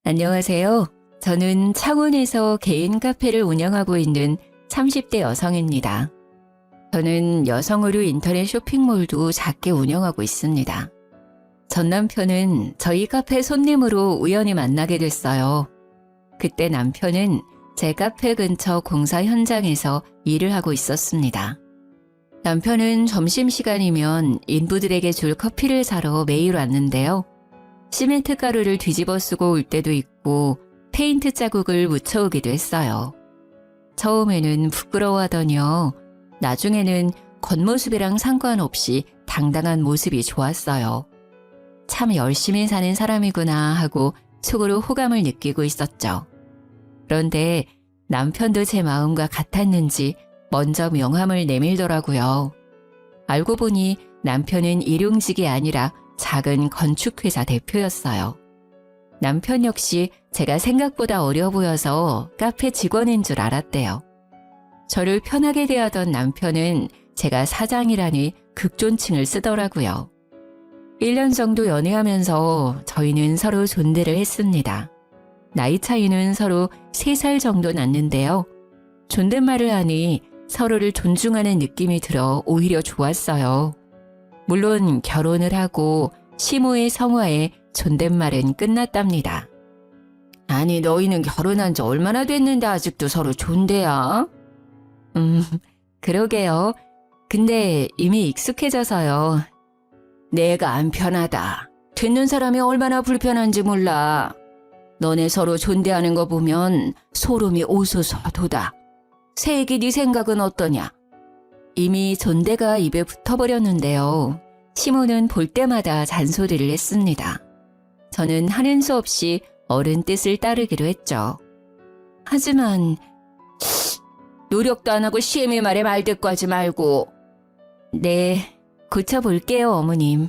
안녕하세요. 저는 창원에서 개인 카페를 운영하고 있는 30대 여성입니다. 저는 여성 의류 인터넷 쇼핑몰도 작게 운영하고 있습니다. 전 남편은 저희 카페 손님으로 우연히 만나게 됐어요. 그때 남편은 제 카페 근처 공사 현장에서 일을 하고 있었습니다. 남편은 점심시간이면 인부들에게 줄 커피를 사러 매일 왔는데요. 시멘트 가루를 뒤집어 쓰고 올 때도 있고 페인트 자국을 묻혀오기도 했어요. 처음에는 부끄러워하더니요. 나중에는 겉모습이랑 상관없이 당당한 모습이 좋았어요. 참 열심히 사는 사람이구나 하고 속으로 호감을 느끼고 있었죠. 그런데 남편도 제 마음과 같았는지 먼저 명함을 내밀더라고요. 알고 보니 남편은 일용직이 아니라 작은 건축회사 대표였어요. 남편 역시 제가 생각보다 어려 보여서 카페 직원인 줄 알았대요. 저를 편하게 대하던 남편은 제가 사장이라니 극존칭을 쓰더라고요. 1년 정도 연애하면서 저희는 서로 존대를 했습니다. 나이 차이는 서로 3살 정도 났는데요. 존댓말을 하니 서로를 존중하는 느낌이 들어 오히려 좋았어요. 물론 결혼을 하고 시모의 성화에 존댓말은 끝났답니다. 아니 너희는 결혼한 지 얼마나 됐는데 아직도 서로 존대야? 그러게요. 근데 이미 익숙해져서요. 내가 안 편하다. 듣는 사람이 얼마나 불편한지 몰라. 너네 서로 존대하는 거 보면 소름이 오소서도다. 새애기 네 생각은 어떠냐? 이미 존대가 입에 붙어버렸는데요. 시모는 볼 때마다 잔소리를 했습니다. 저는 하는 수 없이 어른 뜻을 따르기로 했죠. 하지만 노력도 안 하고 시애미 말에 말대꾸하지 말고. 네, 고쳐볼게요 어머님.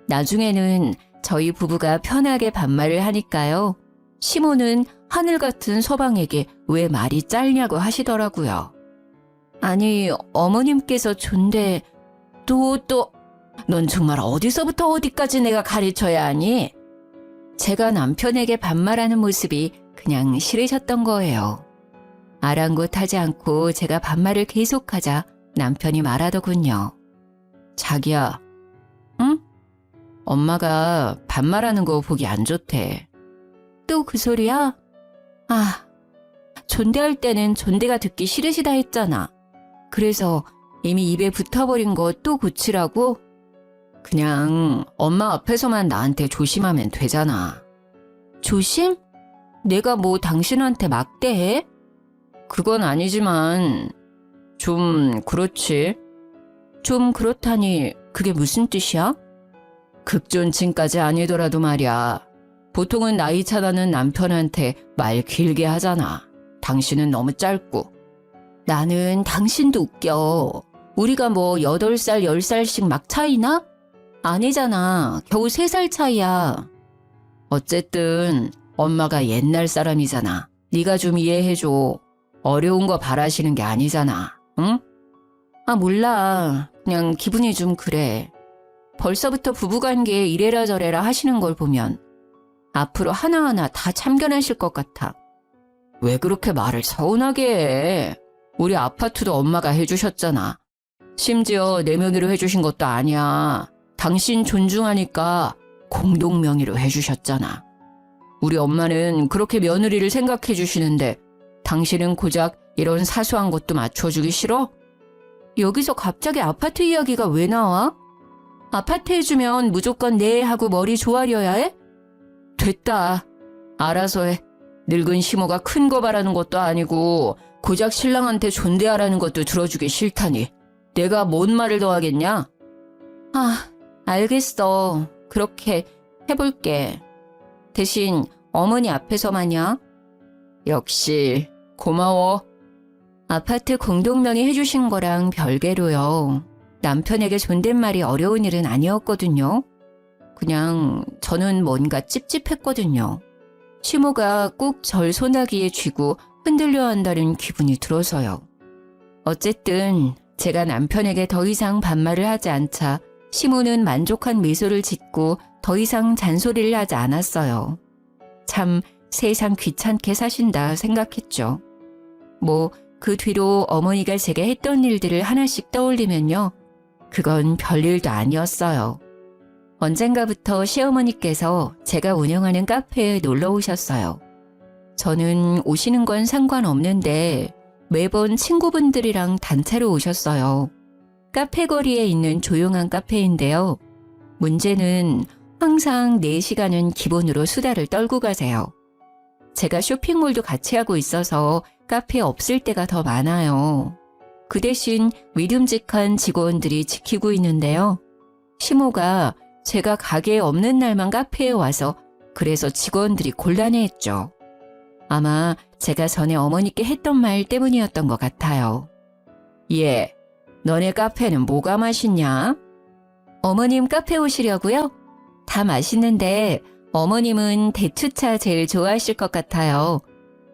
나중에는 저희 부부가 편하게 반말을 하니까요. 시모는 하늘 같은 서방에게 왜 말이 짧냐고 하시더라고요. 아니 어머님께서 존대 넌 정말 어디서부터 어디까지 내가 가르쳐야 하니? 제가 남편에게 반말하는 모습이 그냥 싫으셨던 거예요. 아랑곳하지 않고 제가 반말을 계속하자 남편이 말하더군요. 자기야, 응? 엄마가 반말하는 거 보기 안 좋대. 또 그 소리야? 아, 존대할 때는 존대가 듣기 싫으시다 했잖아. 그래서 이미 입에 붙어버린 거 또 고치라고? 그냥 엄마 앞에서만 나한테 조심하면 되잖아. 조심? 내가 뭐 당신한테 막대해? 그건 아니지만 좀 그렇지. 좀 그렇다니 그게 무슨 뜻이야? 극존칭까지 아니더라도 말이야. 보통은 나이 차나는 남편한테 말 길게 하잖아. 당신은 너무 짧고. 나는 당신도 웃겨. 우리가 뭐 8살, 10살씩 막 차이나? 아니잖아. 겨우 3살 차이야. 어쨌든 엄마가 옛날 사람이잖아. 네가 좀 이해해줘. 어려운 거 바라시는 게 아니잖아. 응? 아 몰라. 그냥 기분이 좀 그래. 벌써부터 부부관계에 이래라 저래라 하시는 걸 보면 앞으로 하나하나 다 참견하실 것 같아. 왜 그렇게 말을 서운하게 해? 우리 아파트도 엄마가 해주셨잖아. 심지어 내 명의로 해주신 것도 아니야. 당신 존중하니까 공동 명의로 해주셨잖아. 우리 엄마는 그렇게 며느리를 생각해 주시는데 당신은 고작 이런 사소한 것도 맞춰주기 싫어? 여기서 갑자기 아파트 이야기가 왜 나와? 아파트 해주면 무조건 네 하고 머리 조아려야 해? 됐다. 알아서 해. 늙은 시모가 큰 거 바라는 것도 아니고 고작 신랑한테 존대하라는 것도 들어주기 싫다니. 내가 뭔 말을 더 하겠냐? 아, 알겠어. 그렇게 해볼게. 대신 어머니 앞에서만이야. 역시 고마워. 아파트 공동명의 해주신 거랑 별개로요. 남편에게 존댓말이 어려운 일은 아니었거든요. 그냥 저는 뭔가 찝찝했거든요. 시모가 꼭 절 소나기에 쥐고 흔들려 한다는 기분이 들어서요. 어쨌든 제가 남편에게 더 이상 반말을 하지 않자 시모는 만족한 미소를 짓고 더 이상 잔소리를 하지 않았어요. 참 세상 귀찮게 사신다 생각했죠. 그 뒤로 어머니가 제게 했던 일들을 하나씩 떠올리면요. 그건 별일도 아니었어요. 언젠가부터 시어머니께서 제가 운영하는 카페에 놀러 오셨어요. 저는 오시는 건 상관없는데 매번 친구분들이랑 단체로 오셨어요. 카페 거리에 있는 조용한 카페인데요. 문제는 항상 4시간은 기본으로 수다를 떨고 가세요. 제가 쇼핑몰도 같이 하고 있어서 카페에 없을 때가 더 많아요. 그 대신 믿음직한 직원들이 지키고 있는데요. 시모가 제가 가게에 없는 날만 카페에 와서 그래서 직원들이 곤란해했죠. 아마 제가 전에 어머니께 했던 말 때문이었던 것 같아요. 예, 너네 카페는 뭐가 맛있냐? 어머님 카페 오시려고요? 다 맛있는데 어머님은 대추차 제일 좋아하실 것 같아요.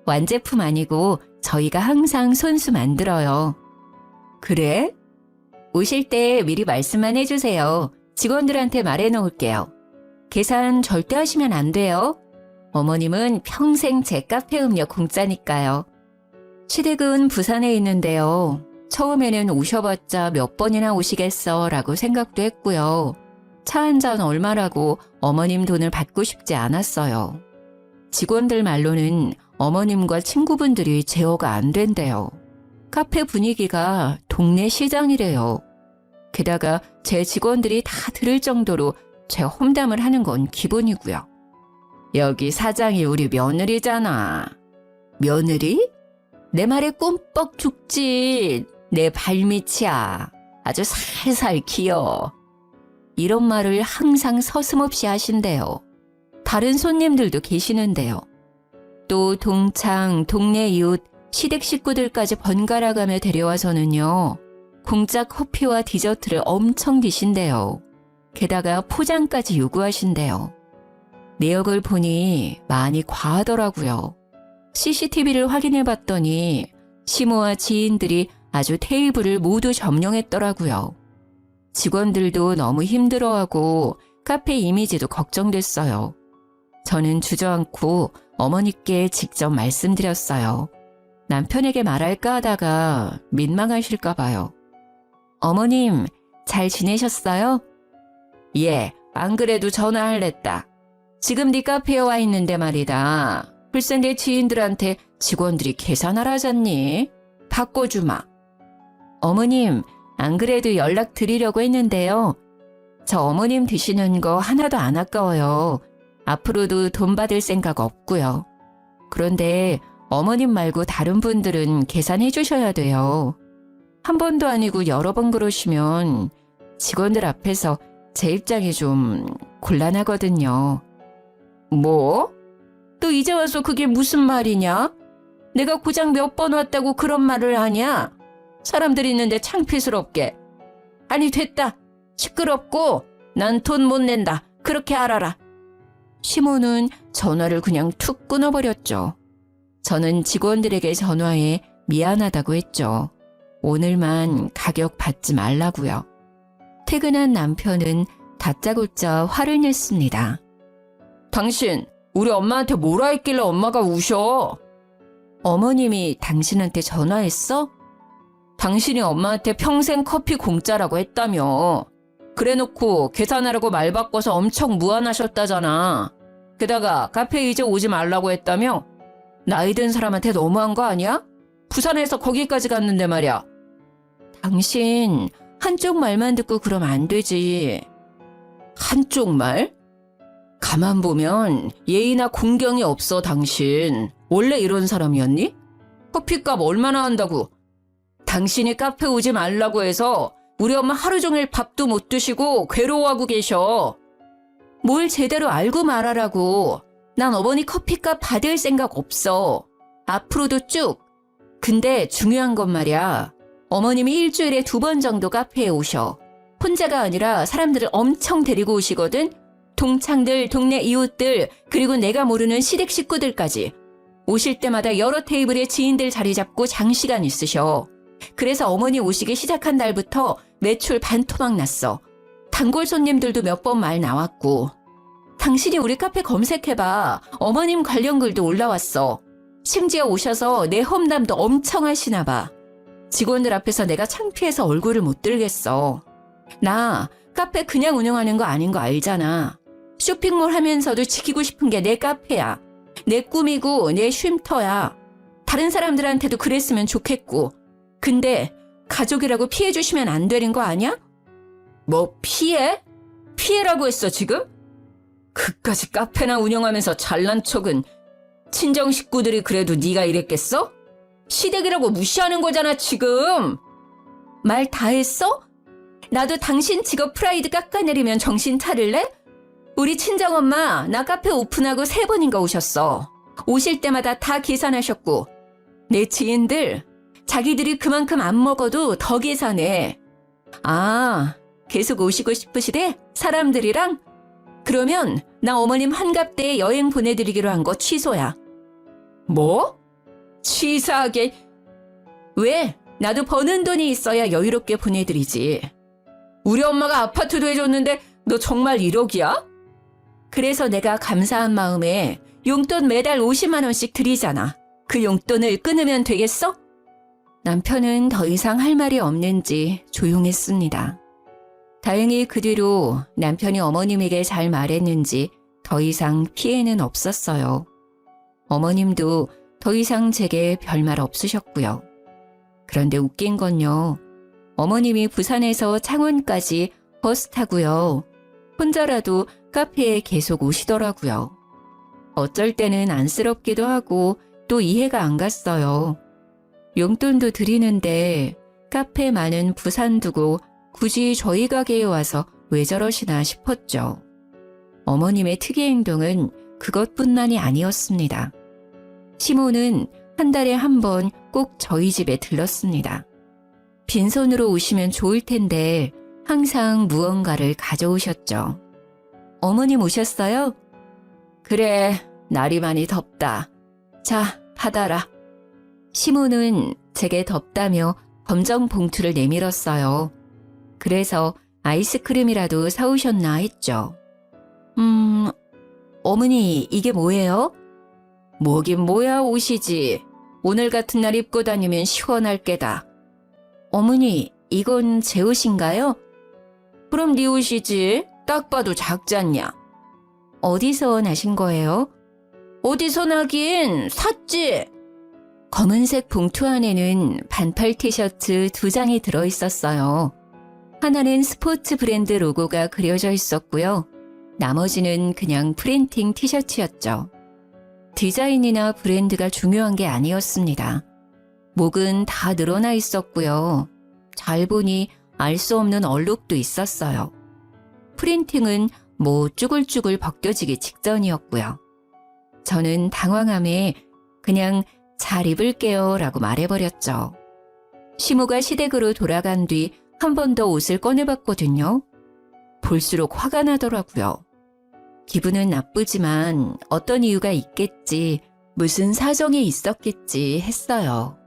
완제품 아니고 저희가 항상 손수 만들어요. 그래? 오실 때 미리 말씀만 해주세요. 직원들한테 말해놓을게요. 계산 절대 하시면 안 돼요. 어머님은 평생 제 카페 음료 공짜니까요. 시댁은 부산에 있는데요. 처음에는 오셔봤자 몇 번이나 오시겠어 라고 생각도 했고요. 차 한 잔 얼마라고 어머님 돈을 받고 싶지 않았어요. 직원들 말로는 어머님과 친구분들이 제어가 안 된대요. 카페 분위기가 동네 시장이래요. 게다가 제 직원들이 다 들을 정도로 제 험담을 하는 건 기본이고요. 여기 사장이 우리 며느리잖아. 며느리? 내 말에 꿈뻑 죽지. 내 발밑이야. 아주 살살 기어. 이런 말을 항상 서슴없이 하신대요. 다른 손님들도 계시는데요. 또 동창, 동네 이웃, 시댁 식구들까지 번갈아 가며 데려와서는요. 공짜 커피와 디저트를 엄청 드신대요. 게다가 포장까지 요구하신대요. 내역을 보니 많이 과하더라고요. CCTV를 확인해 봤더니 시모와 지인들이 아주 테이블을 모두 점령했더라고요. 직원들도 너무 힘들어하고 카페 이미지도 걱정됐어요. 저는 주저앉고 어머니께 직접 말씀드렸어요. 남편에게 말할까 하다가 민망하실까 봐요. 어머님, 잘 지내셨어요? 예, 안 그래도 전화할랬다. 지금 네 카페에 와 있는데 말이다. 글쎄 내 지인들한테 직원들이 계산하라잖니? 바꿔주마. 어머님, 안 그래도 연락 드리려고 했는데요. 저 어머님 드시는 거 하나도 안 아까워요. 앞으로도 돈 받을 생각 없고요. 그런데 어머님 말고 다른 분들은 계산해 주셔야 돼요. 한 번도 아니고 여러 번 그러시면 직원들 앞에서 제 입장이 좀 곤란하거든요. 뭐? 또 이제 와서 그게 무슨 말이냐? 내가 고작 몇 번 왔다고 그런 말을 하냐? 사람들이 있는데 창피스럽게. 아니 됐다. 시끄럽고 난 돈 못 낸다. 그렇게 알아라. 시모는 전화를 그냥 툭 끊어버렸죠. 저는 직원들에게 전화해 미안하다고 했죠. 오늘만 가격 받지 말라고요. 퇴근한 남편은 다짜고짜 화를 냈습니다. 당신 우리 엄마한테 뭐라 했길래 엄마가 우셔? 어머님이 당신한테 전화했어? 당신이 엄마한테 평생 커피 공짜라고 했다며. 그래놓고 계산하라고 말 바꿔서 엄청 무안하셨다잖아. 게다가 카페에 이제 오지 말라고 했다며? 나이 든 사람한테 너무한 거 아니야? 부산에서 거기까지 갔는데 말이야. 당신 한쪽 말만 듣고 그러면 안 되지. 한쪽 말? 가만 보면 예의나 공경이 없어 당신. 원래 이런 사람이었니? 커피값 얼마나 한다고? 당신이 카페 오지 말라고 해서 우리 엄마 하루 종일 밥도 못 드시고 괴로워하고 계셔. 뭘 제대로 알고 말하라고. 난 어머니 커피값 받을 생각 없어. 앞으로도 쭉. 근데 중요한 건 말이야. 어머님이 일주일에 2번 정도 카페에 오셔. 혼자가 아니라 사람들을 엄청 데리고 오시거든. 동창들, 동네 이웃들, 그리고 내가 모르는 시댁 식구들까지. 오실 때마다 여러 테이블에 지인들 자리 잡고 장시간 있으셔. 그래서 어머니 오시기 시작한 날부터 매출 반토막 났어. 단골 손님들도 몇 번 말 나왔고. 당신이 우리 카페 검색해봐. 어머님 관련 글도 올라왔어. 심지어 오셔서 내 험담도 엄청 하시나 봐. 직원들 앞에서 내가 창피해서 얼굴을 못 들겠어. 나 카페 그냥 운영하는 거 아닌 거 알잖아. 쇼핑몰 하면서도 지키고 싶은 게 내 카페야. 내 꿈이고 내 쉼터야. 다른 사람들한테도 그랬으면 좋겠고. 근데 가족이라고 피해 주시면 안 되는 거 아니야? 뭐 피해? 피해라고 했어 지금? 그까지 카페나 운영하면서 잘난 척은 친정 식구들이 그래도 네가 이랬겠어? 시댁이라고 무시하는 거잖아 지금. 말 다 했어? 나도 당신 직업 프라이드 깎아내리면 정신 차릴래? 우리 친정엄마 나 카페 오픈하고 3번인가 오셨어. 오실 때마다 다 계산하셨고 내 지인들 자기들이 그만큼 안 먹어도 더 계산해. 아, 계속 오시고 싶으시대? 사람들이랑? 그러면 나 어머님 환갑 때 여행 보내드리기로 한 거 취소야. 뭐? 치사하게. 왜? 나도 버는 돈이 있어야 여유롭게 보내드리지. 우리 엄마가 아파트도 해줬는데 너 정말 1억이야? 그래서 내가 감사한 마음에 용돈 매달 50만 원씩 드리잖아. 그 용돈을 끊으면 되겠어? 남편은 더 이상 할 말이 없는지 조용했습니다. 다행히 그 뒤로 남편이 어머님에게 잘 말했는지 더 이상 피해는 없었어요. 어머님도 더 이상 제게 별말 없으셨고요. 그런데 웃긴 건요. 어머님이 부산에서 창원까지 버스 타고요. 혼자라도 카페에 계속 오시더라고요. 어쩔 때는 안쓰럽기도 하고 또 이해가 안 갔어요. 용돈도 드리는데 카페 많은 부산 두고 굳이 저희 가게에 와서 왜 저러시나 싶었죠. 어머님의 특이 행동은 그것뿐만이 아니었습니다. 시모는 한 달에 한 번 꼭 저희 집에 들렀습니다. 빈손으로 오시면 좋을 텐데 항상 무언가를 가져오셨죠. 어머님 오셨어요? 그래, 날이 많이 덥다. 자, 받아라. 시모는 제게 덥다며 검정 봉투를 내밀었어요. 그래서 아이스크림이라도 사오셨나 했죠. 어머니 이게 뭐예요? 뭐긴 뭐야 옷이지. 오늘 같은 날 입고 다니면 시원할 게다. 어머니 이건 제 옷인가요? 그럼 네 옷이지. 딱 봐도 작지 않냐. 어디서 나신 거예요? 어디서 나긴 샀지. 검은색 봉투 안에는 반팔 티셔츠 2장이 들어있었어요. 하나는 스포츠 브랜드 로고가 그려져 있었고요. 나머지는 그냥 프린팅 티셔츠였죠. 디자인이나 브랜드가 중요한 게 아니었습니다. 목은 다 늘어나 있었고요. 잘 보니 알 수 없는 얼룩도 있었어요. 프린팅은 뭐 쭈글쭈글 벗겨지기 직전이었고요. 저는 당황함에 그냥 잘 입을게요 라고 말해버렸죠. 시모가 시댁으로 돌아간 뒤 한 번 더 옷을 꺼내봤거든요. 볼수록 화가 나더라고요. 기분은 나쁘지만 어떤 이유가 있겠지, 무슨 사정이 있었겠지 했어요.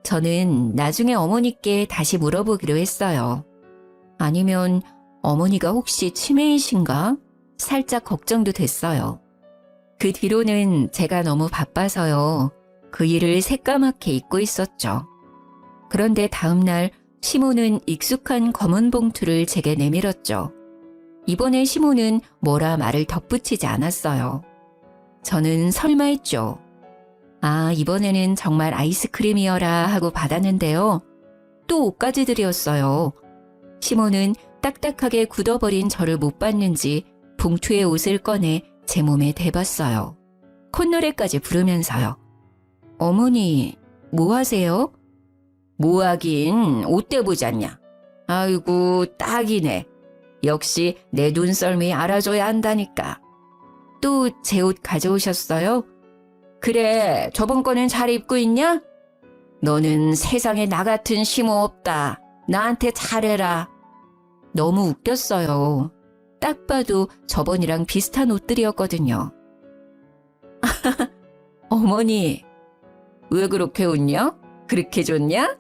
저는 나중에 어머니께 다시 물어보기로 했어요. 아니면 어머니가 혹시 치매이신가? 살짝 걱정도 됐어요. 그 뒤로는 제가 너무 바빠서요. 그 일을 새까맣게 잊고 있었죠. 그런데 다음날 시모는 익숙한 검은 봉투를 제게 내밀었죠. 이번에 시모는 뭐라 말을 덧붙이지 않았어요. 저는 설마 했죠. 아, 이번에는 정말 아이스크림이어라 하고 받았는데요. 또 옷까지 드렸어요. 시모는 딱딱하게 굳어버린 저를 못 봤는지 봉투에 옷을 꺼내 제 몸에 대봤어요. 콧노래까지 부르면서요. 어머니, 뭐 하세요? 뭐 하긴 옷대 보지 않냐. 아이고, 딱이네. 역시 내 눈썰미 알아줘야 한다니까. 또 제 옷 가져오셨어요? 그래, 저번 거는 잘 입고 있냐? 너는 세상에 나 같은 시모 없다. 나한테 잘해라. 너무 웃겼어요. 딱 봐도 저번이랑 비슷한 옷들이었거든요. 어머니, 왜 그렇게 웃냐? 그렇게 좋냐?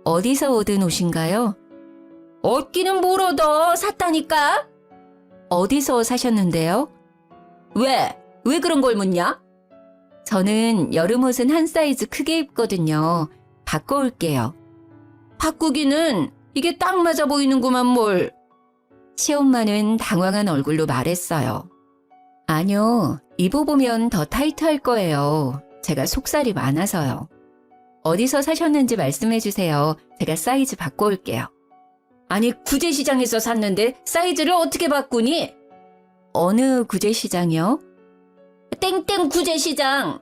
어디서 얻은 옷인가요? 얻기는 뭘 얻어, 샀다니까. 어디서 사셨는데요? 왜? 왜 그런 걸 묻냐? 저는 여름 옷은 한 사이즈 크게 입거든요. 바꿔올게요. 바꾸기는 이게 딱 맞아 보이는구만 뭘. 시엄마는 당황한 얼굴로 말했어요. 아니요, 입어보면 더 타이트할 거예요. 제가 속살이 많아서요. 어디서 사셨는지 말씀해 주세요. 제가 사이즈 바꿔올게요. 아니, 구제시장에서 샀는데 사이즈를 어떻게 바꾸니? 어느 구제시장이요? 땡땡 구제시장.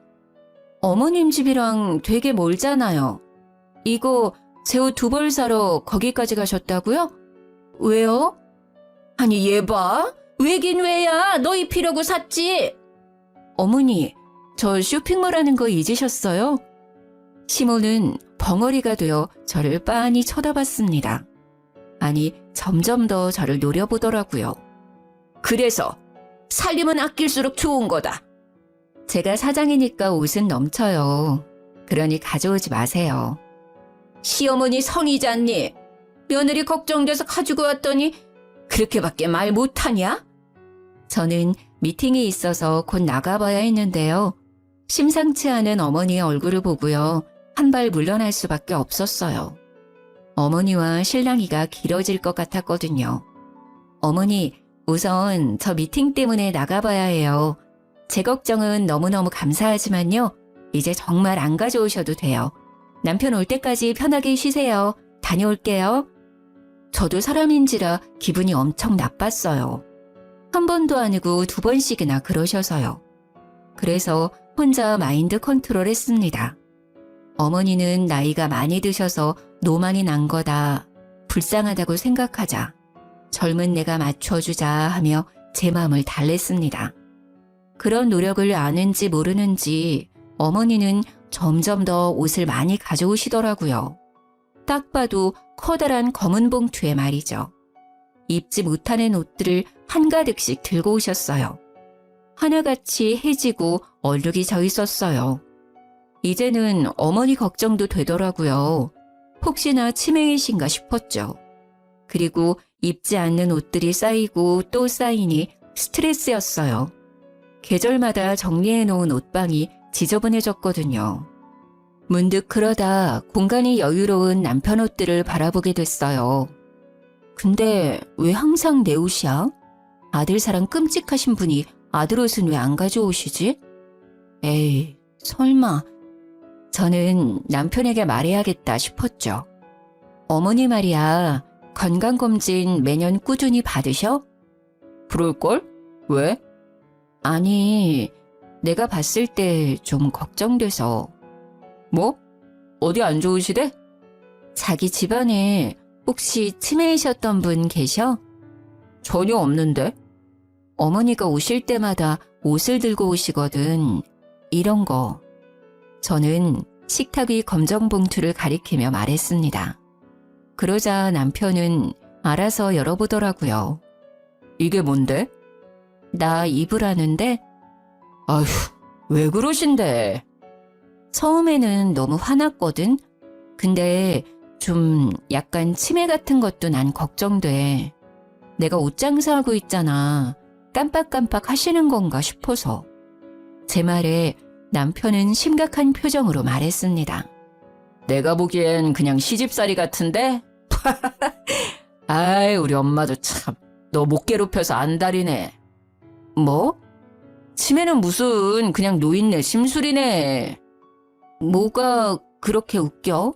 어머님 집이랑 되게 멀잖아요. 이거 제 옷 2벌 사러 거기까지 가셨다고요? 왜요? 아니 얘 봐. 왜긴 왜야. 너 입히려고 샀지. 어머니, 저 쇼핑몰 하는 거 잊으셨어요? 시모는 벙어리가 되어 저를 빤히 쳐다봤습니다. 아니, 점점 더 저를 노려보더라고요. 그래서 살림은 아낄수록 좋은 거다. 제가 사장이니까 옷은 넘쳐요. 그러니 가져오지 마세요. 시어머니 성의잖니. 며느리 걱정돼서 가지고 왔더니 그렇게밖에 말 못하냐? 저는 미팅이 있어서 곧 나가봐야 했는데요. 심상치 않은 어머니의 얼굴을 보고요. 한 발 물러날 수밖에 없었어요. 어머니와 실랑이가 길어질 것 같았거든요. 어머니, 우선 저 미팅 때문에 나가봐야 해요. 제 걱정은 너무너무 감사하지만요. 이제 정말 안 가져오셔도 돼요. 남편 올 때까지 편하게 쉬세요. 다녀올게요. 저도 사람인지라 기분이 엄청 나빴어요. 한 번도 아니고 2번씩이나 그러셔서요. 그래서 혼자 마인드 컨트롤 했습니다. 어머니는 나이가 많이 드셔서 노만이 난 거다. 불쌍하다고 생각하자. 젊은 내가 맞춰주자 하며 제 마음을 달랬습니다. 그런 노력을 아는지 모르는지 어머니는 점점 더 옷을 많이 가져오시더라고요. 딱 봐도 커다란 검은 봉투에 말이죠. 입지 못하는 옷들을 한가득씩 들고 오셨어요. 하나같이 해지고 얼룩이 져 있었어요. 이제는 어머니 걱정도 되더라고요. 혹시나 치매이신가 싶었죠. 그리고 입지 않는 옷들이 쌓이고 또 쌓이니 스트레스였어요. 계절마다 정리해 놓은 옷방이 지저분해졌거든요. 문득 그러다 공간이 여유로운 남편 옷들을 바라보게 됐어요. 근데 왜 항상 내 옷이야? 아들 사랑 끔찍하신 분이 아들 옷은 왜 안 가져오시지? 에이, 설마. 저는 남편에게 말해야겠다 싶었죠. 어머니 말이야, 건강검진 매년 꾸준히 받으셔? 그럴걸? 왜? 아니, 내가 봤을 때 좀 걱정돼서. 뭐? 어디 안 좋으시대? 자기 집안에 혹시 치매이셨던 분 계셔? 전혀 없는데. 어머니가 오실 때마다 옷을 들고 오시거든. 이런 거. 저는 식탁 위 검정 봉투를 가리키며 말했습니다. 그러자 남편은 알아서 열어보더라고요. 이게 뭔데? 나 입으라는데? 아휴, 왜 그러신데? 처음에는 너무 화났거든? 근데 좀 약간 치매 같은 것도 난 걱정돼. 내가 옷 장사하고 있잖아. 깜빡깜빡 하시는 건가 싶어서. 제 말에 남편은 심각한 표정으로 말했습니다. 내가 보기엔 그냥 시집살이 같은데? 아이, 우리 엄마도 참, 너 못 괴롭혀서 안달이네. 뭐? 치매는 무슨 그냥 노인네 심술이네. 뭐가 그렇게 웃겨?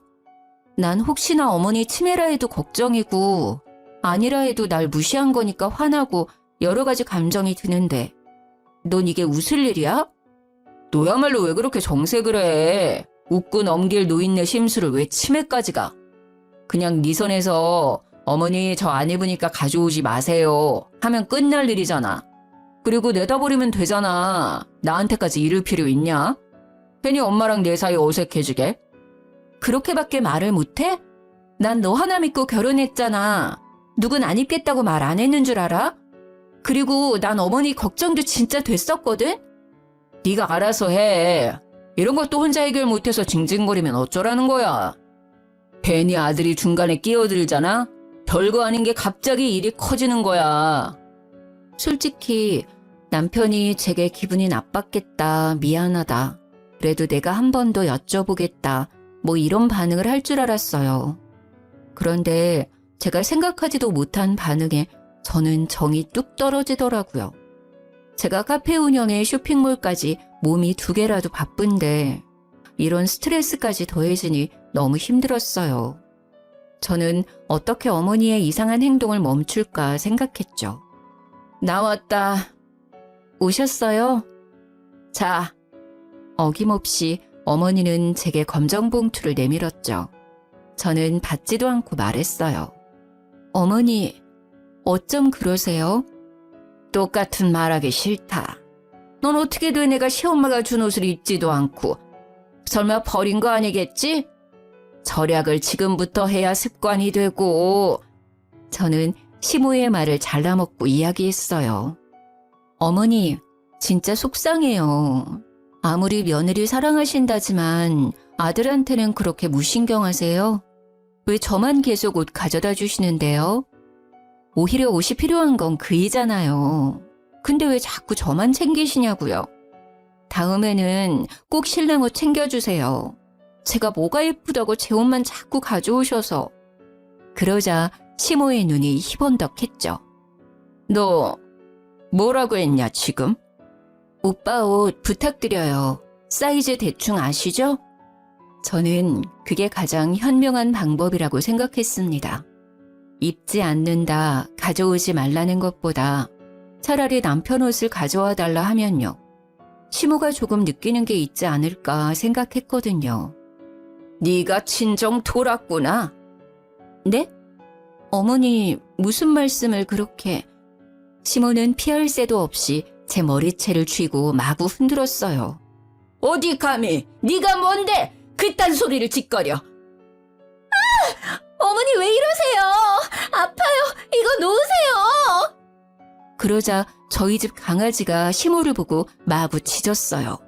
난 혹시나 어머니 치매라 해도 걱정이고 아니라 해도 날 무시한 거니까 화나고 여러 가지 감정이 드는데 넌 이게 웃을 일이야? 너야말로 왜 그렇게 정색을 해? 웃고 넘길 노인네 심술을 왜 치매까지 가? 그냥 네 선에서 어머니 저 안 입으니까 가져오지 마세요 하면 끝날 일이잖아. 그리고 내다버리면 되잖아. 나한테까지 이를 필요 있냐? 괜히 엄마랑 내 사이 어색해지게. 그렇게밖에 말을 못해? 난 너 하나 믿고 결혼했잖아. 누군 안 입겠다고 말 안 했는 줄 알아? 그리고 난 어머니 걱정도 진짜 됐었거든? 네가 알아서 해. 이런 것도 혼자 해결 못해서 징징거리면 어쩌라는 거야. 괜히 아들이 중간에 끼어들잖아? 별거 아닌 게 갑자기 일이 커지는 거야. 솔직히 남편이 제게 기분이 나빴겠다, 미안하다. 그래도 내가 한 번 더 여쭤보겠다, 뭐 이런 반응을 할 줄 알았어요. 그런데 제가 생각하지도 못한 반응에 저는 정이 뚝 떨어지더라고요. 제가 카페 운영에 쇼핑몰까지 몸이 2개라도 바쁜데 이런 스트레스까지 더해지니 너무 힘들었어요. 저는 어떻게 어머니의 이상한 행동을 멈출까 생각했죠. 나왔다. 오셨어요? 자, 어김없이 어머니는 제게 검정봉투를 내밀었죠. 저는 받지도 않고 말했어요. 어머니, 어쩜 그러세요? 똑같은 말하기 싫다. 넌 어떻게 돼 내가 시엄마가 준 옷을 입지도 않고 설마 버린 거 아니겠지? 절약을 지금부터 해야 습관이 되고. 저는 시모의 말을 잘라먹고 이야기했어요. 어머니, 진짜 속상해요. 아무리 며느리 사랑하신다지만 아들한테는 그렇게 무신경하세요? 왜 저만 계속 옷 가져다 주시는데요? 오히려 옷이 필요한 건 그이잖아요. 근데 왜 자꾸 저만 챙기시냐고요? 다음에는 꼭 신랑 옷 챙겨주세요. 제가 뭐가 예쁘다고 제 옷만 자꾸 가져오셔서. 그러자 시모의 눈이 희번덕했죠. 너 뭐라고 했냐 지금? 오빠 옷 부탁드려요. 사이즈 대충 아시죠? 저는 그게 가장 현명한 방법이라고 생각했습니다. 입지 않는다, 가져오지 말라는 것보다 차라리 남편 옷을 가져와 달라 하면요. 시모가 조금 느끼는 게 있지 않을까 생각했거든요. 네가 친정 돌았구나. 네? 어머니 무슨 말씀을 그렇게. 시모는 피할 새도 없이 제 머리채를 쥐고 마구 흔들었어요. 어디 감히 네가 뭔데 그딴 소리를 짓거려. 어머니 왜 이러세요? 아파요. 이거 놓으세요. 그러자 저희 집 강아지가 시모를 보고 마구 짖었어요.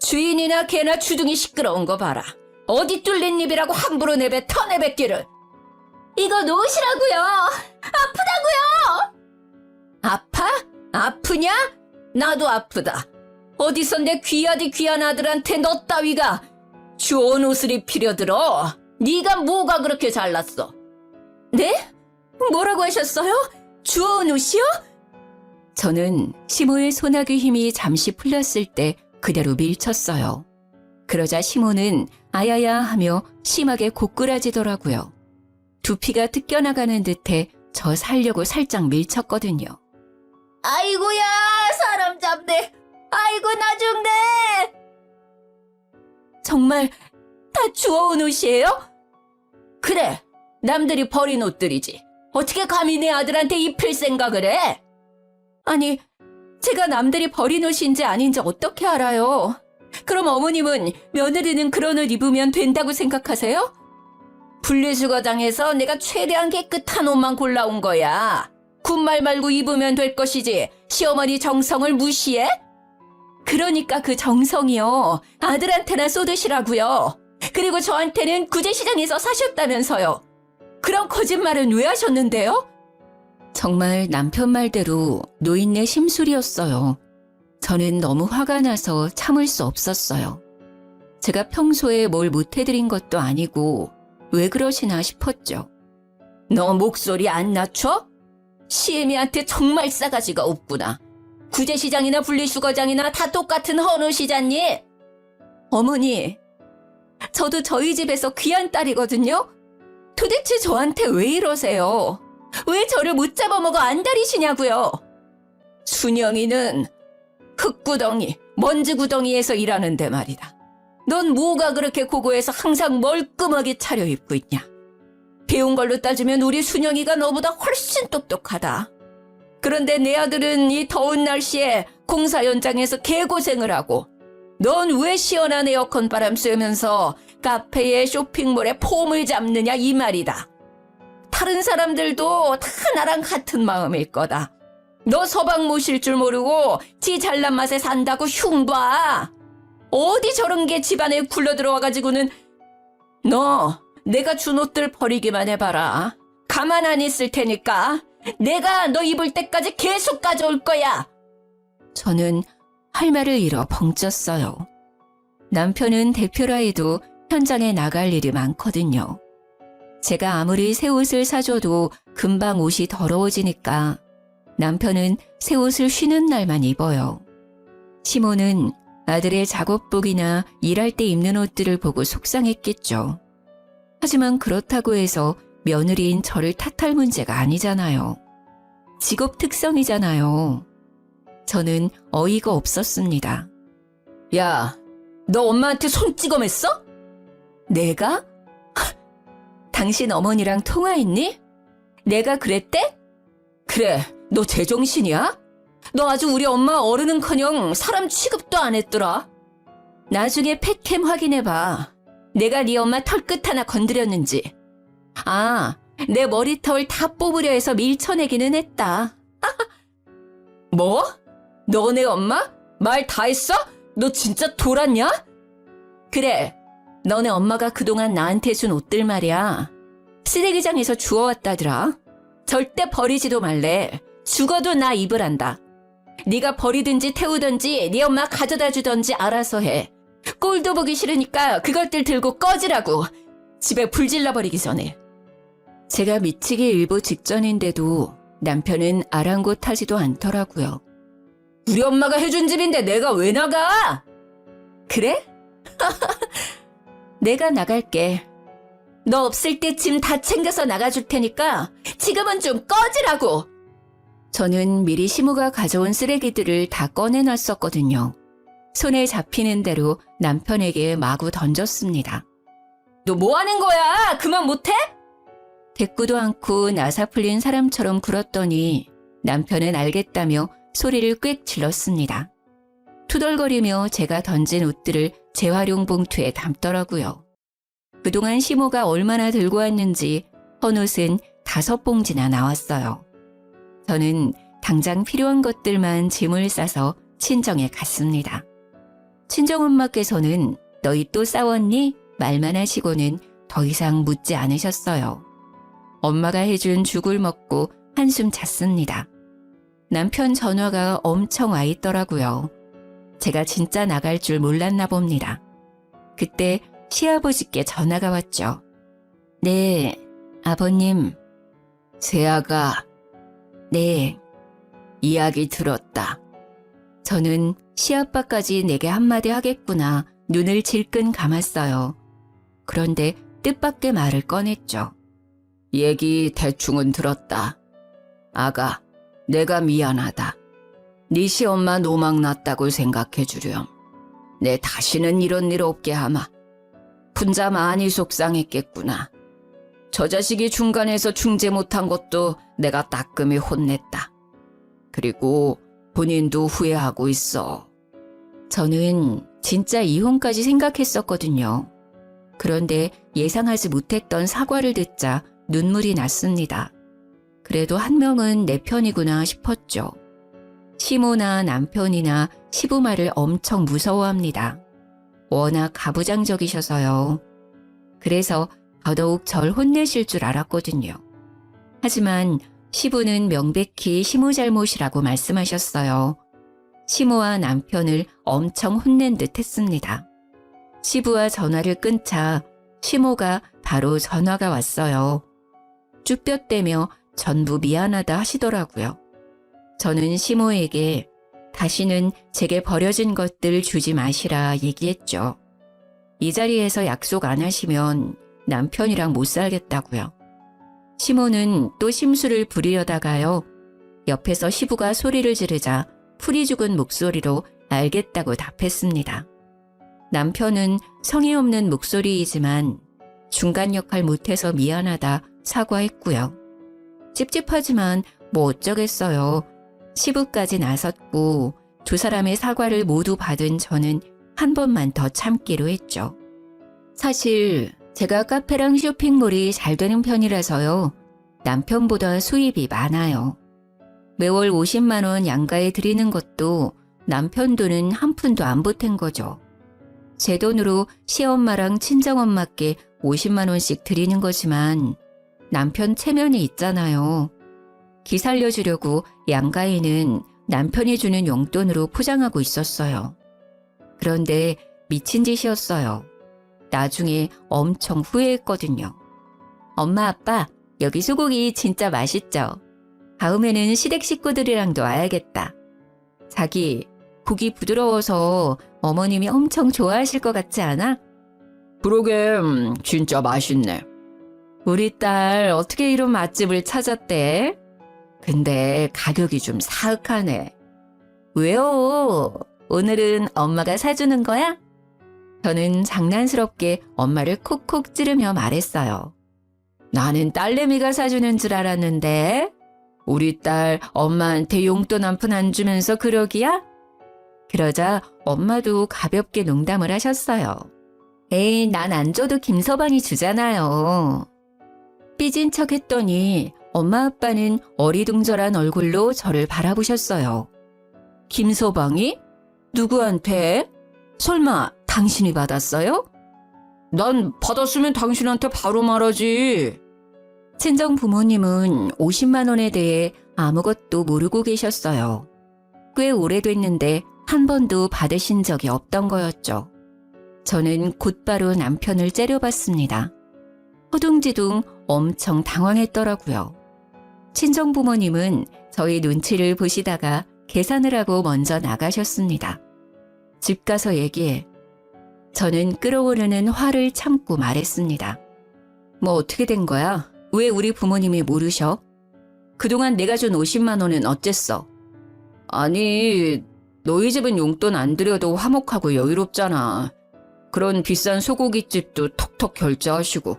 주인이나 개나 주둥이 시끄러운 거 봐라. 어디 뚫린 입이라고 함부로 내뱉기를. 이거 놓으시라고요. 아프다고요. 아파? 아프냐? 나도 아프다. 어디서 내 귀하디 귀한 아들한테 너 따위가 좋은 옷을 입히려 들어. 네가 뭐가 그렇게 잘났어? 네? 뭐라고 하셨어요? 주워온 옷이요? 저는 시모의 소나기 힘이 잠시 풀렸을 때 그대로 밀쳤어요. 그러자 시모는 아야야 하며 심하게 고꾸라지더라고요. 두피가 뜯겨나가는 듯해 저 살려고 살짝 밀쳤거든요. 아이고야 사람 잡네. 아이고 나 죽네. 정말 다 주워온 옷이에요? 그래, 남들이 버린 옷들이지. 어떻게 감히 내 아들한테 입힐 생각을 해? 아니, 제가 남들이 버린 옷인지 아닌지 어떻게 알아요? 그럼 어머님은 며느리는 그런 옷 입으면 된다고 생각하세요? 분리수거장에서 내가 최대한 깨끗한 옷만 골라온 거야. 군말 말고 입으면 될 것이지 시어머니 정성을 무시해? 그러니까 그 정성이요. 아들한테나 쏟으시라고요. 그리고 저한테는 구제시장에서 사셨다면서요. 그런 거짓말은 왜 하셨는데요? 정말 남편 말대로 노인네 심술이었어요. 저는 너무 화가 나서 참을 수 없었어요. 제가 평소에 뭘 못해드린 것도 아니고 왜 그러시나 싶었죠. 너 목소리 안 낮춰? 시애미한테 정말 싸가지가 없구나. 구제시장이나 분리수거장이나 다 똑같은 헌옷이잖니? 어머니, 저도 저희 집에서 귀한 딸이거든요? 도대체 저한테 왜 이러세요? 왜 저를 못 잡아먹어 안달이시냐고요? 순영이는 흙구덩이, 먼지구덩이에서 일하는데 말이다. 넌 뭐가 그렇게 고고해서 항상 멀끔하게 차려입고 있냐? 배운 걸로 따지면 우리 순영이가 너보다 훨씬 똑똑하다. 그런데 내 아들은 이 더운 날씨에 공사 현장에서 개고생을 하고 넌 왜 시원한 에어컨 바람 쐬면서 카페에 쇼핑몰에 폼을 잡느냐 이 말이다. 다른 사람들도 다 나랑 같은 마음일 거다. 너 서방 모실 줄 모르고 지 잘난 맛에 산다고 흉봐. 어디 저런 게 집안에 굴러들어와가지고는 너 내가 준 옷들 버리기만 해봐라. 가만 안 있을 테니까 내가 너 입을 때까지 계속 가져올 거야. 저는 할 말을 잃어 벙쪘어요. 남편은 대표라 해도 현장에 나갈 일이 많거든요. 제가 아무리 새 옷을 사줘도 금방 옷이 더러워지니까 남편은 새 옷을 쉬는 날만 입어요. 시모는 아들의 작업복이나 일할 때 입는 옷들을 보고 속상했겠죠. 하지만 그렇다고 해서 며느리인 저를 탓할 문제가 아니잖아요. 직업 특성이잖아요. 저는 어이가 없었습니다. 야, 너 엄마한테 손찌검했어? 내가? 당신 어머니랑 통화했니? 내가 그랬대? 그래, 너 제정신이야? 너 아주 우리 엄마 어른은커녕 사람 취급도 안 했더라. 나중에 펫캠 확인해봐. 내가 네 엄마 털끝 하나 건드렸는지. 아, 내 머리털 다 뽑으려 해서 밀쳐내기는 했다. 뭐? 너네 엄마? 말 다 했어? 너 진짜 돌았냐? 그래, 너네 엄마가 그동안 나한테 준 옷들 말이야. 쓰레기장에서 주워왔다더라. 절대 버리지도 말래. 죽어도 나 입으란다. 네가 버리든지 태우든지 네 엄마 가져다 주든지 알아서 해. 꼴도 보기 싫으니까 그것들 들고 꺼지라고. 집에 불 질러버리기 전에. 제가 미치기 일보 직전인데도 남편은 아랑곳하지도 않더라고요. 우리 엄마가 해준 집인데 내가 왜 나가? 그래? 내가 나갈게. 너 없을 때 짐 다 챙겨서 나가줄 테니까 지금은 좀 꺼지라고. 저는 미리 시모가 가져온 쓰레기들을 다 꺼내놨었거든요. 손에 잡히는 대로 남편에게 마구 던졌습니다. 너 뭐 하는 거야? 그만 못해? 대꾸도 않고 나사 풀린 사람처럼 굴었더니 남편은 알겠다며 소리를 꽥 질렀습니다. 투덜거리며 제가 던진 옷들을 재활용 봉투에 담더라고요. 그동안 시모가 얼마나 들고 왔는지 헌옷은 5봉지나 나왔어요. 저는 당장 필요한 것들만 짐을 싸서 친정에 갔습니다. 친정엄마께서는 너희 또 싸웠니? 말만 하시고는 더 이상 묻지 않으셨어요. 엄마가 해준 죽을 먹고 한숨 잤습니다. 남편 전화가 엄청 와 있더라고요. 제가 진짜 나갈 줄 몰랐나 봅니다. 그때 시아버지께 전화가 왔죠. 네, 아버님. 세아가. 네, 이야기 들었다. 저는 시아빠까지 내게 한마디 하겠구나 눈을 질끈 감았어요. 그런데 뜻밖의 말을 꺼냈죠. 얘기 대충은 들었다. 아가, 내가 미안하다. 네 시엄마 노망 났다고 생각해 주렴. 내 다시는 이런 일 없게 하마. 분자 많이 속상했겠구나. 저 자식이 중간에서 중재 못한 것도 내가 따끔히 혼냈다. 그리고 본인도 후회하고 있어. 저는 진짜 이혼까지 생각했었거든요. 그런데 예상하지 못했던 사과를 듣자 눈물이 났습니다. 그래도 한 명은 내 편이구나 싶었죠. 시모나 남편이나 시부 말을 엄청 무서워합니다. 워낙 가부장적이셔서요. 그래서 더더욱 절 혼내실 줄 알았거든요. 하지만 시부는 명백히 시모 잘못이라고 말씀하셨어요. 시모와 남편을 엄청 혼낸 듯 했습니다. 시부와 전화를 끊자 시모가 바로 전화가 왔어요. 쭈뼛대며 전부 미안하다 하시더라고요. 저는 시모에게 다시는 제게 버려진 것들 주지 마시라 얘기했죠. 이 자리에서 약속 안 하시면 남편이랑 못 살겠다고요. 시모는 또 심술을 부리려다가요. 옆에서 시부가 소리를 지르자 풀이 죽은 목소리로 알겠다고 답했습니다. 남편은 성의 없는 목소리이지만 중간 역할 못해서 미안하다 사과했고요. 찝찝하지만 뭐 어쩌겠어요. 시부까지 나섰고 두 사람의 사과를 모두 받은 저는 한 번만 더 참기로 했죠. 사실 제가 카페랑 쇼핑몰이 잘 되는 편이라서요. 남편보다 수입이 많아요. 매월 50만 원 양가에 드리는 것도 남편 돈은 한 푼도 안 보탠 거죠. 제 돈으로 시엄마랑 친정엄마께 50만 원씩 드리는 거지만 남편 체면이 있잖아요. 기 살려주려고 양가에는 남편이 주는 용돈으로 포장하고 있었어요. 그런데 미친 짓이었어요. 나중에 엄청 후회했거든요. 엄마, 아빠, 여기 소고기 진짜 맛있죠? 다음에는 시댁 식구들이랑도 와야겠다. 자기, 고기 부드러워서 어머님이 엄청 좋아하실 것 같지 않아? 그러게, 진짜 맛있네. 우리 딸 어떻게 이런 맛집을 찾았대? 근데 가격이 좀 사악하네. 왜요? 오늘은 엄마가 사주는 거야? 저는 장난스럽게 엄마를 콕콕 찌르며 말했어요. 나는 딸내미가 사주는 줄 알았는데 우리 딸 엄마한테 용돈 한 푼 안 주면서 그러기야? 그러자 엄마도 가볍게 농담을 하셨어요. 에이, 난 안 줘도 김서방이 주잖아요. 삐진 척 했더니 엄마 아빠는 어리둥절한 얼굴로 저를 바라보셨어요. 김서방이? 누구한테? 설마 당신이 받았어요? 난 받았으면 당신한테 바로 말하지. 친정 부모님은 50만 원에 대해 아무것도 모르고 계셨어요. 꽤 오래됐는데 한 번도 받으신 적이 없던 거였죠. 저는 곧바로 남편을 째려봤습니다. 허둥지둥 엄청 당황했더라고요. 친정 부모님은 저희 눈치를 보시다가 계산을 하고 먼저 나가셨습니다. 집 가서 얘기해. 저는 끓어오르는 화를 참고 말했습니다. 뭐 어떻게 된 거야? 왜 우리 부모님이 모르셔? 그동안 내가 준 50만 원은 어쨌어? 아니, 너희 집은 용돈 안 드려도 화목하고 여유롭잖아. 그런 비싼 소고기집도 턱턱 결제하시고.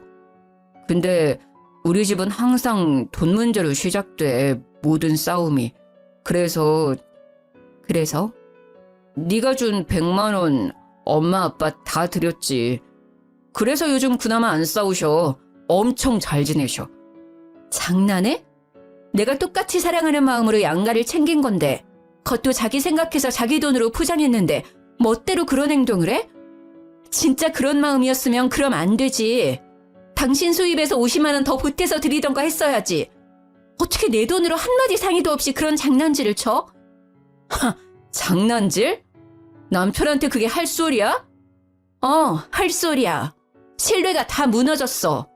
근데 우리 집은 항상 돈 문제로 시작돼, 모든 싸움이. 그래서? 네가 준 100만 원 엄마 아빠 다 드렸지. 그래서 요즘 그나마 안 싸우셔. 엄청 잘 지내셔. 장난해? 내가 똑같이 사랑하는 마음으로 양가를 챙긴 건데 그것도 자기 생각해서 자기 돈으로 포장했는데 멋대로 그런 행동을 해? 진짜 그런 마음이었으면 그럼 안 되지. 당신 수입에서 50만 원 더 보태서 드리던가 했어야지. 어떻게 내 돈으로 한마디 상의도 없이 그런 장난질을 쳐? 하, 장난질? 남편한테 그게 할 소리야? 할 소리야. 신뢰가 다 무너졌어.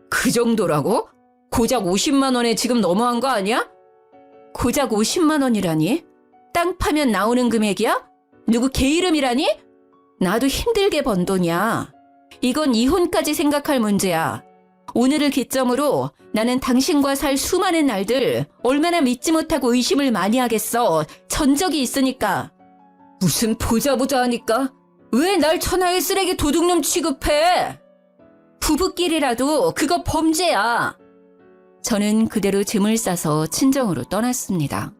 그 정도라고? 고작 50만 원에 지금 너무한 거 아니야? 고작 50만 원이라니? 땅 파면 나오는 금액이야? 누구 개 이름이라니? 나도 힘들게 번 돈이야. 이건 이혼까지 생각할 문제야. 오늘을 기점으로 나는 당신과 살 수많은 날들 얼마나 믿지 못하고 의심을 많이 하겠어. 전적이 있으니까. 무슨 보자 하니까? 왜 날 천하의 쓰레기 도둑놈 취급해? 부부끼리라도 그거 범죄야. 저는 그대로 짐을 싸서 친정으로 떠났습니다.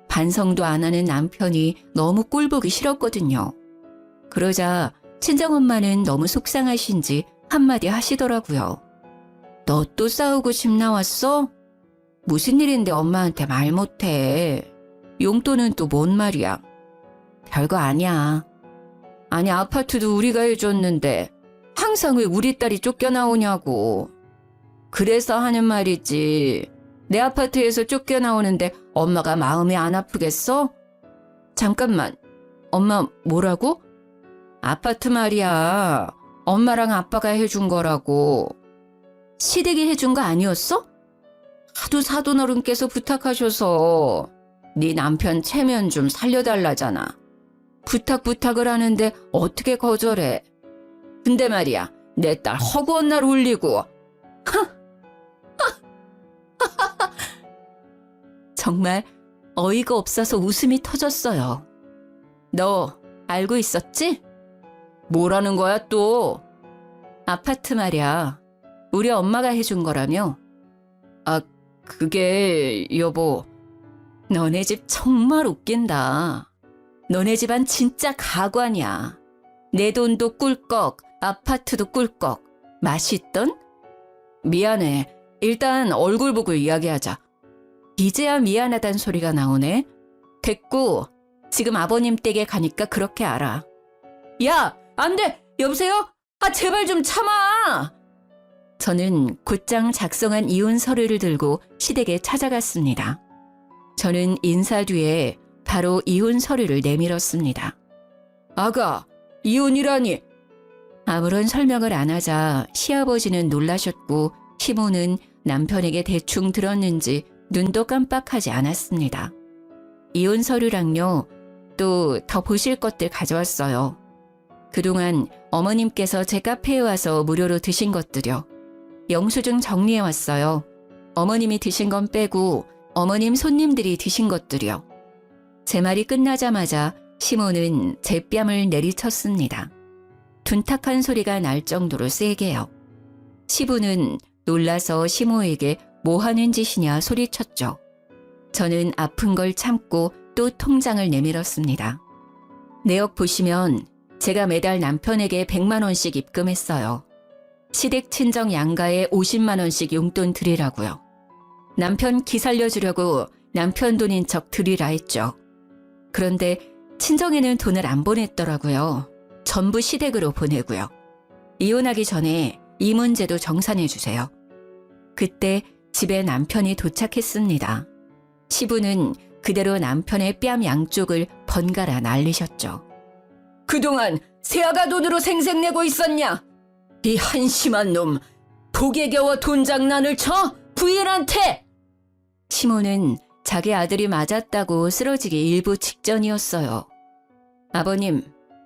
반성도 안 하는 남편이 너무 꼴보기 싫었거든요. 그러자 친정엄마는 너무 속상하신지 한마디 하시더라고요. 너 또 싸우고 집 나왔어? 무슨 일인데 엄마한테 말 못해. 용돈은 또 뭔 말이야. 별거 아니야. 아니, 아파트도 우리가 해줬는데 항상 왜 우리 딸이 쫓겨나오냐고. 그래서 하는 말이지. 내 아파트에서 쫓겨나오는데 엄마가 마음이 안 아프겠어? 잠깐만, 엄마 뭐라고? 아파트 말이야. 엄마랑 아빠가 해준 거라고. 시댁이 해준 거 아니었어? 하도 사돈어른께서 부탁하셔서 네 남편 체면 좀 살려달라잖아. 부탁을 하는데 어떻게 거절해. 근데 말이야, 내 딸 허구한 날 울리고. 정말 어이가 없어서 웃음이 터졌어요. 너 알고 있었지? 뭐라는 거야 또? 아파트 말이야. 우리 엄마가 해준 거라며. 아, 그게 여보. 너네 집 정말 웃긴다. 너네 집안 진짜 가관이야. 내 돈도 꿀꺽, 아파트도 꿀꺽. 맛있던? 미안해. 일단 얼굴 보고 이야기하자. 이제야 미안하단 소리가 나오네. 됐고, 지금 아버님 댁에 가니까 그렇게 알아. 야, 안 돼! 여보세요? 아, 제발 좀 참아! 저는 곧장 작성한 이혼 서류를 들고 시댁에 찾아갔습니다. 저는 인사 뒤에 바로 이혼 서류를 내밀었습니다. 아가, 이혼이라니. 아무런 설명을 안 하자 시아버지는 놀라셨고 시모는 남편에게 대충 들었는지 눈도 깜빡하지 않았습니다. 이혼 서류랑요, 또 더 보실 것들 가져왔어요. 그동안 어머님께서 제 카페에 와서 무료로 드신 것들요. 영수증 정리해왔어요. 어머님이 드신 건 빼고 어머님 손님들이 드신 것들이요. 제 말이 끝나자마자 시모는 제 뺨을 내리쳤습니다. 둔탁한 소리가 날 정도로 세게요. 시부는 놀라서 시모에게 뭐 하는 짓이냐 소리쳤죠. 저는 아픈 걸 참고 또 통장을 내밀었습니다. 내역 보시면 제가 매달 남편에게 100만 원씩 입금했어요. 시댁 친정 양가에 50만 원씩 용돈 드리라고요. 남편 기 살려주려고 남편 돈인 척 드리라 했죠. 그런데 친정에는 돈을 안 보냈더라고요. 전부 시댁으로 보내고요. 이혼하기 전에 이 문제도 정산해 주세요. 그때 집에 남편이 도착했습니다. 시부는 그대로 남편의 뺨 양쪽을 번갈아 날리셨죠. 그동안 새아가 돈으로 생색내고 있었냐? 이 한심한 놈, 복에 겨워 돈 장난을 쳐? 부인한테! 시모는 자기 아들이 맞았다고 쓰러지기 일부 직전이었어요. 아버님,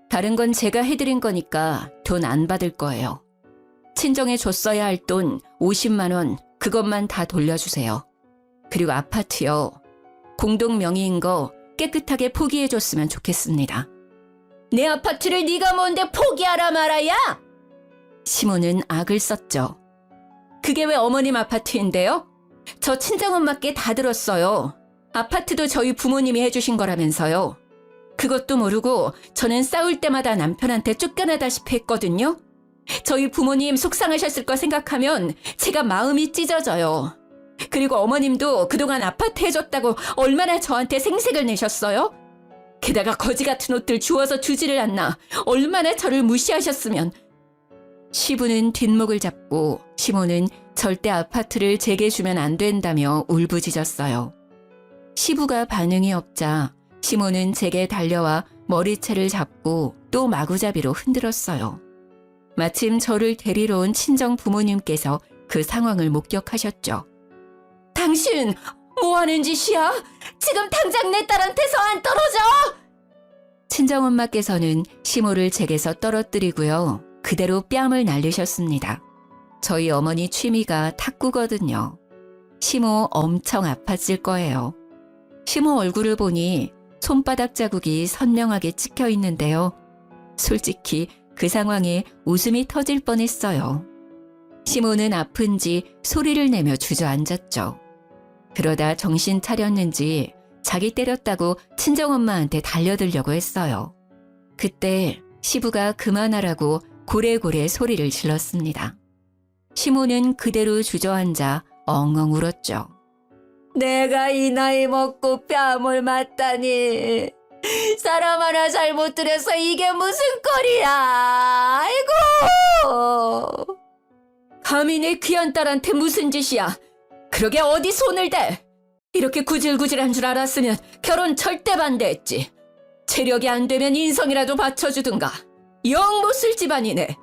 다른 건 제가 해드린 거니까 돈 안 받을 거예요. 친정에 줬어야 할 돈 50만 원, 그것만 다 돌려주세요. 그리고 아파트요. 공동 명의인 거 깨끗하게 포기해줬으면 좋겠습니다. 내 아파트를 네가 뭔데 포기하라 말아야? 시모는 악을 썼죠. 그게 왜 어머님 아파트인데요? 저 친정엄마께 다 들었어요. 아파트도 저희 부모님이 해주신 거라면서요. 그것도 모르고 저는 싸울 때마다 남편한테 쫓겨나다시피 했거든요. 저희 부모님 속상하셨을 거 생각하면 제가 마음이 찢어져요. 그리고 어머님도 그동안 아파트 해줬다고 얼마나 저한테 생색을 내셨어요? 게다가 거지 같은 옷들 주워서 주지를 않나 얼마나 저를 무시하셨으면. 시부는 뒷목을 잡고 시모는 절대 아파트를 제게 주면 안 된다며 울부짖었어요. 시부가 반응이 없자 시모는 제게 달려와 머리채를 잡고 또 마구잡이로 흔들었어요. 마침 저를 데리러 온 친정 부모님께서 그 상황을 목격하셨죠. 당신 뭐 하는 짓이야? 지금 당장 내 딸한테서 안 떨어져! 친정엄마께서는 시모를 제게서 떨어뜨리고요. 그대로 뺨을 날리셨습니다. 저희 어머니 취미가 탁구거든요. 시모 엄청 아팠을 거예요. 시모 얼굴을 보니 손바닥 자국이 선명하게 찍혀 있는데요. 솔직히 그 상황에 웃음이 터질 뻔했어요. 시모는 아픈지 소리를 내며 주저앉았죠. 그러다 정신 차렸는지 자기 때렸다고 친정엄마한테 달려들려고 했어요. 그때 시부가 그만하라고 고래고래 소리를 질렀습니다. 시모는 그대로 주저앉아 엉엉 울었죠. 내가 이 나이 먹고 뺨을 맞다니. 사람 하나 잘못 들여서 이게 무슨 꼴이야. 아이고. 감히 내 귀한 딸한테 무슨 짓이야. 그러게 어디 손을 대. 이렇게 구질구질한 줄 알았으면 결혼 절대 반대했지. 체력이 안 되면 인성이라도 받쳐주든가. 영 못쓸 집안이네.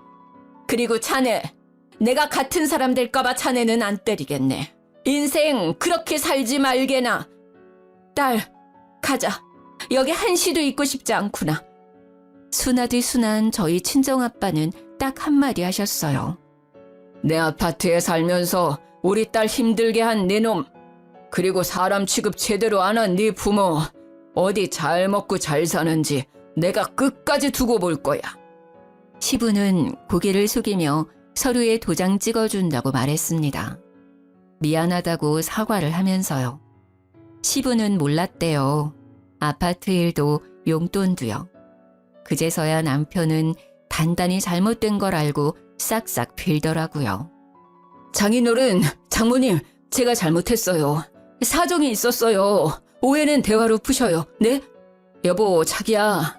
그리고 자네, 내가 같은 사람 될까봐 자네는 안 때리겠네. 인생 그렇게 살지 말게나. 딸, 가자. 여기 한시도 있고 싶지 않구나. 순하디 순한 저희 친정아빠는 딱 한마디 하셨어요. 내 아파트에 살면서 우리 딸 힘들게 한 네 놈, 그리고 사람 취급 제대로 안 한 네 부모, 어디 잘 먹고 잘 사는지 내가 끝까지 두고 볼 거야. 시부는 고개를 숙이며 서류에 도장 찍어준다고 말했습니다. 미안하다고 사과를 하면서요. 시부는 몰랐대요. 아파트 일도 용돈도요. 그제서야 남편은 단단히 잘못된 걸 알고 싹싹 빌더라고요. 장인어른, 장모님, 제가 잘못했어요. 사정이 있었어요. 오해는 대화로 푸셔요. 네? 여보, 자기야,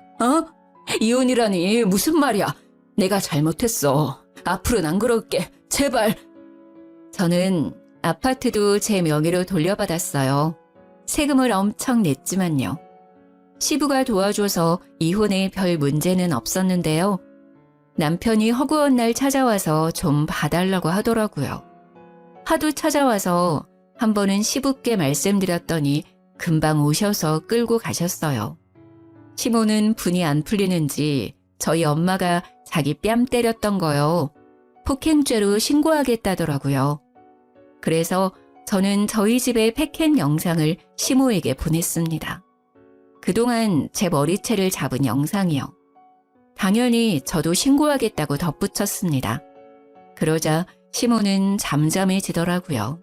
이혼이라니 무슨 말이야. 내가 잘못했어. 앞으로는 안 그럴게. 제발. 저는 아파트도 제 명의로 돌려받았어요. 세금을 엄청 냈지만요. 시부가 도와줘서 이혼에 별 문제는 없었는데요. 남편이 허구한 날 찾아와서 좀 봐달라고 하더라고요. 하도 찾아와서 한 번은 시부께 말씀드렸더니 금방 오셔서 끌고 가셨어요. 시모는 분이 안 풀리는지 저희 엄마가 자기 뺨 때렸던 거요. 폭행죄로 신고하겠다더라고요. 그래서 저는 저희 집의 패켄 영상을 시모에게 보냈습니다. 그동안 제 머리채를 잡은 영상이요. 당연히 저도 신고하겠다고 덧붙였습니다. 그러자 시모는 잠잠해지더라고요.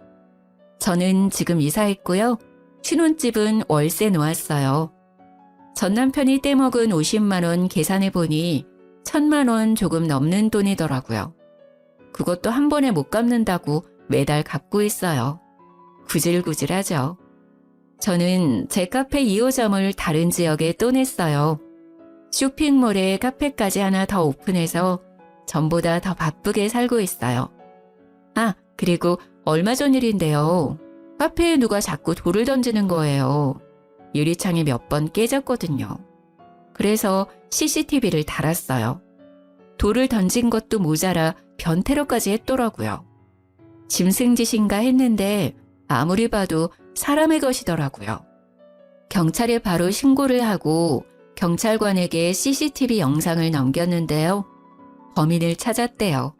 저는 지금 이사했고요. 신혼집은 월세 놓았어요. 전 남편이 떼먹은 50만 원 계산해보니 1,000만 원 조금 넘는 돈이더라고요. 그것도 한 번에 못 갚는다고 매달 갚고 있어요. 구질구질하죠. 저는 제 카페 2호점을 다른 지역에 또 냈어요. 쇼핑몰에 카페까지 하나 더 오픈해서 전보다 더 바쁘게 살고 있어요. 아, 그리고 얼마 전 일인데요. 카페에 누가 자꾸 돌을 던지는 거예요. 유리창이 몇 번 깨졌거든요. 그래서 CCTV를 달았어요. 돌을 던진 것도 모자라 변태로까지 했더라고요. 짐승짓인가 했는데 아무리 봐도 사람의 것이더라고요. 경찰에 바로 신고를 하고 경찰관에게 CCTV 영상을 넘겼는데요. 범인을 찾았대요.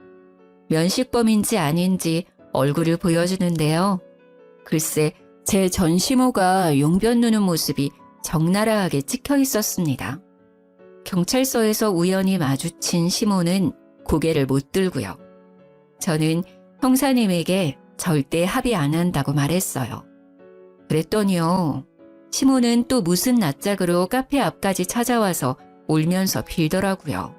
면식범인지 아닌지 얼굴을 보여주는데요. 글쎄, 제 전시모가 용변 누는 모습이 적나라하게 찍혀 있었습니다. 경찰서에서 우연히 마주친 시모는 고개를 못 들고요. 저는 형사님에게 절대 합의 안 한다고 말했어요. 그랬더니요. 시모는 또 무슨 낯짝으로 카페 앞까지 찾아와서 울면서 빌더라고요.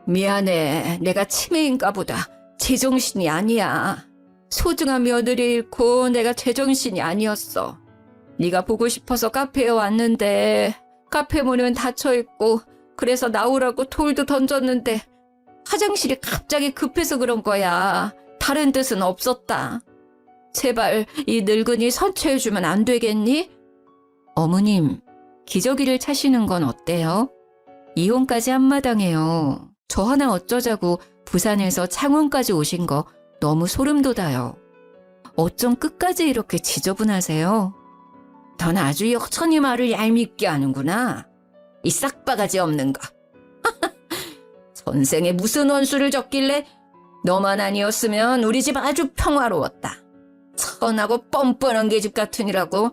미안해. 내가 치매인가 보다. 제정신이 아니야. 소중한 며느리 잃고 내가 제정신이 아니었어. 네가 보고 싶어서 카페에 왔는데 카페 문은 닫혀있고 그래서 나오라고 돌도 던졌는데 화장실이 갑자기 급해서 그런 거야. 다른 뜻은 없었다. 제발 이 늙은이 선처해주면 안 되겠니? 어머님, 기저귀를 차시는 건 어때요? 이혼까지 한마당해요. 저 하나 어쩌자고 부산에서 창원까지 오신 거 너무 소름 돋아요. 어쩜 끝까지 이렇게 지저분하세요? 넌 아주 여천히 말을 얄밉게 하는구나. 이 싹바가지 없는 거. 전생에 무슨 원수를 졌길래 너만 아니었으면 우리 집 아주 평화로웠다. 천하고 뻔뻔한 계집 같으니라고.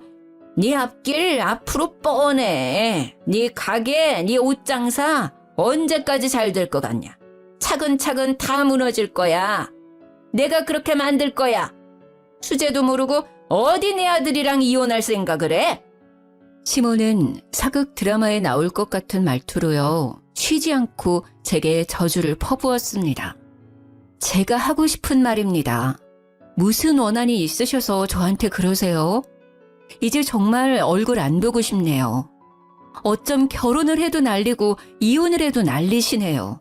네 앞길 앞으로 뻔해. 네 가게, 네 옷장사 언제까지 잘 될 것 같냐. 차근차근 다 무너질 거야. 내가 그렇게 만들 거야. 주제도 모르고 어디 내 아들이랑 이혼할 생각을 해? 시모는 사극 드라마에 나올 것 같은 말투로요. 쉬지 않고 제게 저주를 퍼부었습니다. 제가 하고 싶은 말입니다. 무슨 원한이 있으셔서 저한테 그러세요? 이제 정말 얼굴 안 보고 싶네요. 어쩜 결혼을 해도 난리고 이혼을 해도 난리시네요.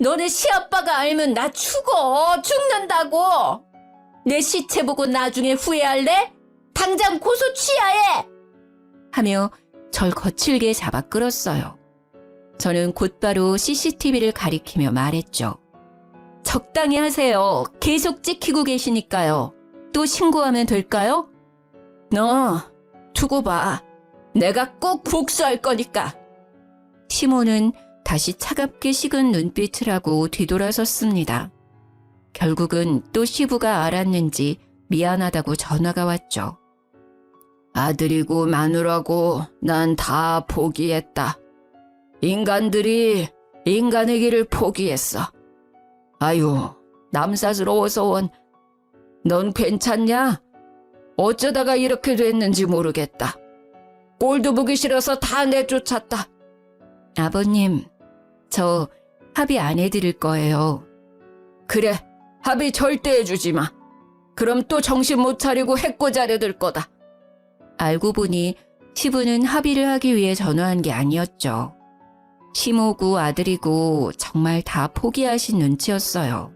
너네 시아빠가 알면 나 죽는다고. 내 시체 보고 나중에 후회할래? 당장 고소 취하해! 하며 절 거칠게 잡아 끌었어요. 저는 곧바로 CCTV를 가리키며 말했죠. 적당히 하세요. 계속 찍히고 계시니까요. 또 신고하면 될까요? 너 두고 봐. 내가 꼭 복수할 거니까. 시모는 다시 차갑게 식은 눈빛을 하고 뒤돌아섰습니다. 결국은 또 시부가 알았는지 미안하다고 전화가 왔죠. 아들이고 마누라고 난 다 포기했다. 인간들이 인간의 길을 포기했어. 아유, 남사스러워서 원. 넌 괜찮냐? 어쩌다가 이렇게 됐는지 모르겠다. 꼴도 보기 싫어서 다 내쫓았다. 아버님, 저 합의 안 해드릴 거예요. 그래, 합의 절대 해주지 마. 그럼 또 정신 못 차리고 해코자려들 거다. 알고 보니 시부는 합의를 하기 위해 전화한 게 아니었죠. 시모고 아들이고 정말 다 포기하신 눈치였어요.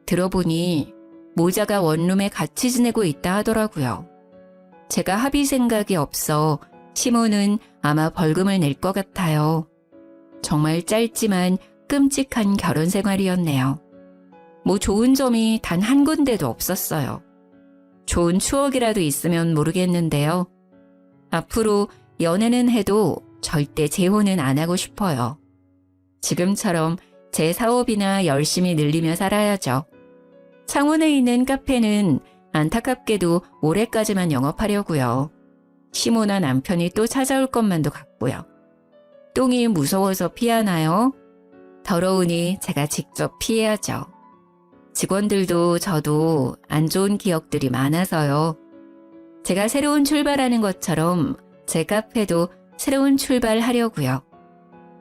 들어보니 모자가 원룸에 같이 지내고 있다 하더라고요. 제가 합의 생각이 없어 시모는 아마 벌금을 낼 것 같아요. 정말 짧지만 끔찍한 결혼 생활이었네요. 뭐 좋은 점이 단 한 군데도 없었어요. 좋은 추억이라도 있으면 모르겠는데요. 앞으로 연애는 해도 절대 재혼은 안 하고 싶어요. 지금처럼 제 사업이나 열심히 늘리며 살아야죠. 창원에 있는 카페는 안타깝게도 올해까지만 영업하려고요. 시모나 남편이 또 찾아올 것만도 같고요. 똥이 무서워서 피하나요? 더러우니 제가 직접 피해야죠. 직원들도 저도 안 좋은 기억들이 많아서요. 제가 새로운 출발하는 것처럼 제 카페도 새로운 출발하려고요.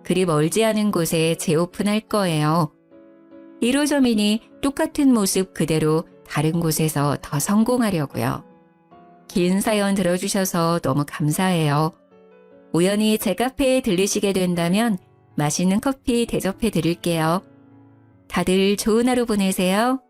그리 멀지 않은 곳에 재오픈할 거예요. 1호점이니 똑같은 모습 그대로 다른 곳에서 더 성공하려고요. 긴 사연 들어주셔서 너무 감사해요. 우연히 제 카페에 들르시게 된다면 맛있는 커피 대접해 드릴게요. 다들 좋은 하루 보내세요.